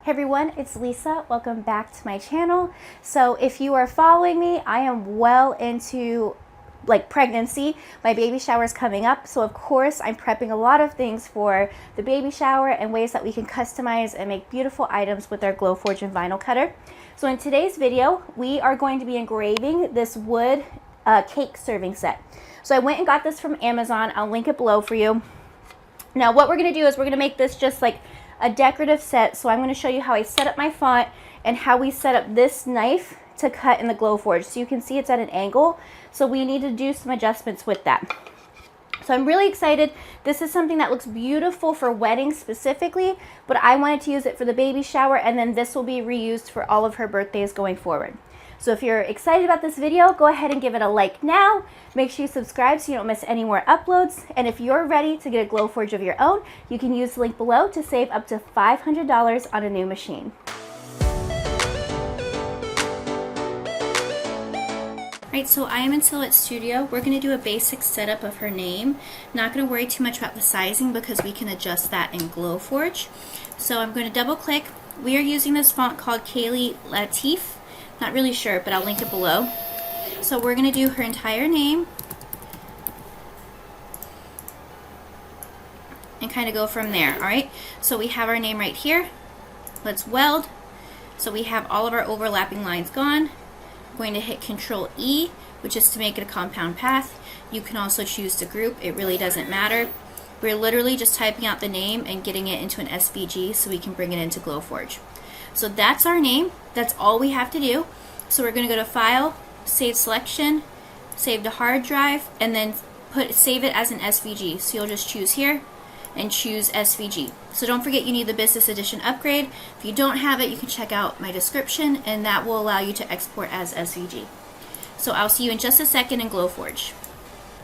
Hey everyone, it's Lisa. Welcome back to my channel. So if you are following me, I am well into pregnancy. My baby shower is coming up, so of course I'm prepping a lot of things for the baby shower and ways that we can customize and make beautiful items with our Glowforge and vinyl cutter. So in today's video, we are going to be engraving this wood cake serving set. So I went and got this from Amazon. I'll link it below for you. Now what we're going to do is we're going to make this just like a decorative set. So I'm going to show you how I set up my font and how we set up this knife to cut in the Glowforge. So you can see it's at an angle, so we need to do some adjustments with that. So I'm really excited. This is something that looks beautiful for weddings specifically, but I wanted to use it for the baby shower, and then this will be reused for all of her birthdays going forward. So if you're excited about this video, go ahead and give it a like now. Make sure you subscribe so you don't miss any more uploads. And if you're ready to get a Glowforge of your own, you can use the link below to save up to $500 on a new machine. Right, so I am in Silhouette Studio. We're going to do a basic setup of her name. Not going to worry too much about the sizing because we can adjust that in Glowforge. So I'm going to double click. We are using this font called Kaylee Latif. Not really sure, but I'll link it below. So we're going to do her entire name and kind of go from there. Alright, so we have our name right here. Let's weld. So we have all of our overlapping lines gone. I'm going to hit Control E, which is to make it a compound path. You can also choose to group. It really doesn't matter. We're literally just typing out the name and getting it into an SVG so we can bring it into Glowforge. So that's our name. That's all we have to do. So we're going to go to File, Save Selection, Save to Hard Drive, and then save it as an SVG. So you'll just choose here and choose SVG. So don't forget you need the Business Edition upgrade. If you don't have it, you can check out my description, and that will allow you to export as SVG. So I'll see you in just a second in Glowforge.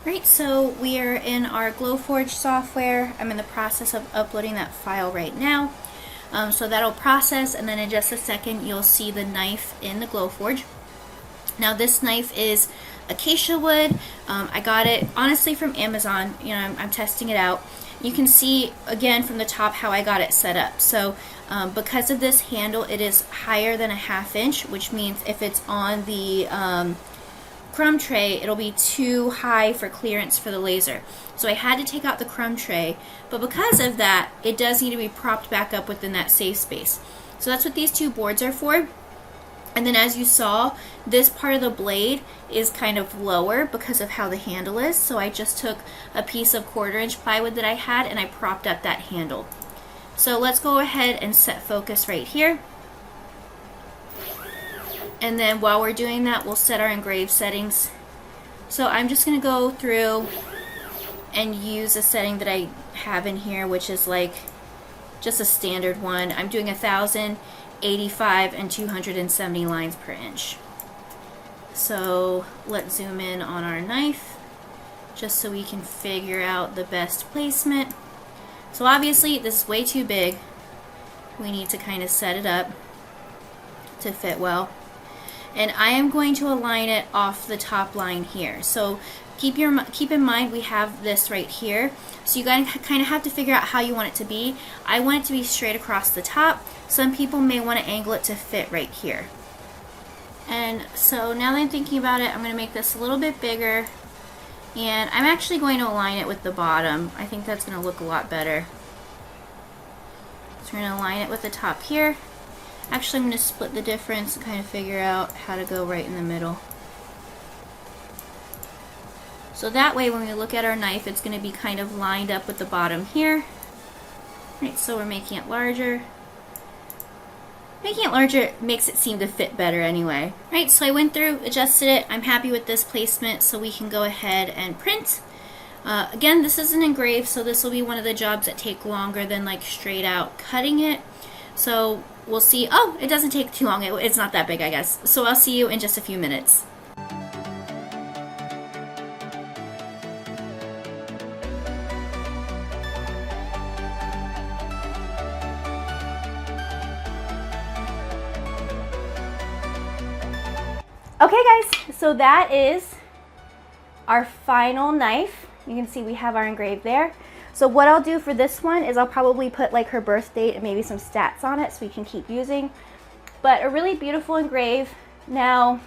Right, so we are in our Glowforge software. I'm in the process of uploading that file right now. So that'll process, and then in just a second you'll see the knife in the Glowforge. Now this knife is acacia wood. I got it honestly from Amazon. You know, I'm testing it out. You can see again from the top how I got it set up. So because of this handle, it is higher than a 1/2 inch, which means if it's on the crumb tray, it'll be too high for clearance for the laser. So I had to take out the crumb tray, but because of that, it does need to be propped back up within that safe space. So that's what these two boards are for. And then as you saw, this part of the blade is kind of lower because of how the handle is. So I just took a piece of 1/4 inch plywood that I had and I propped up that handle. So let's go ahead and set focus right here. And then while we're doing that, we'll set our engraved settings. So I'm just going to go through and use a setting that I have in here, which is like just a standard one. I'm doing 1,000, 85, and 270 lines per inch. So let's zoom in on our knife just so we can figure out the best placement. So obviously this is way too big. We need to kind of set it up to fit well. And I am going to align it off the top line here. So keep in mind we have this right here. So you guys kind of have to figure out how you want it to be. I want it to be straight across the top. Some people may want to angle it to fit right here. And so now that I'm thinking about it, I'm going to make this a little bit bigger. And I'm actually going to align it with the bottom. I think that's going to look a lot better. So we're going to align it with the top here. Actually, I'm going to split the difference and kind of figure out how to go right in the middle. So that way when we look at our knife, it's going to be kind of lined up with the bottom here. Right, so we're making it larger. Making it larger makes it seem to fit better anyway. Right, so I went through, adjusted it. I'm happy with this placement, so we can go ahead and print. Again, this is an engraved, so this will be one of the jobs that take longer than like straight out cutting it. So we'll see. Oh, it doesn't take too long. It's not that big, I guess. So I'll see you in just a few minutes. Okay guys, so that is our final knife. You can see we have our engraved there. So what I'll do for this one is I'll probably put like her birth date and maybe some stats on it so we can keep using. But a really beautiful engrave. Now,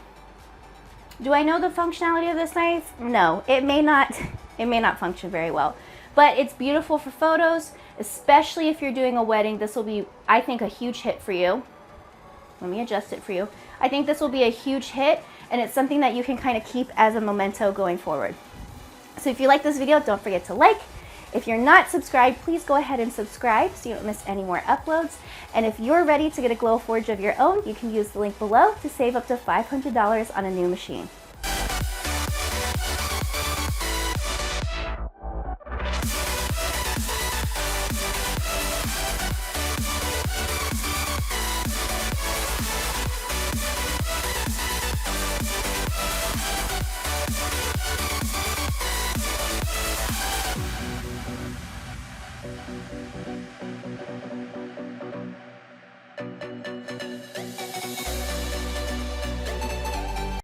do I know the functionality of this knife? No, it may not function very well. But it's beautiful for photos, especially if you're doing a wedding. This will be, I think, a huge hit for you. Let me adjust it for you. I think this will be a huge hit, and it's something that you can kind of keep as a memento going forward. So if you like this video, don't forget to like. If you're not subscribed, please go ahead and subscribe so you don't miss any more uploads. And if you're ready to get a Glowforge of your own, you can use the link below to save up to $500 on a new machine.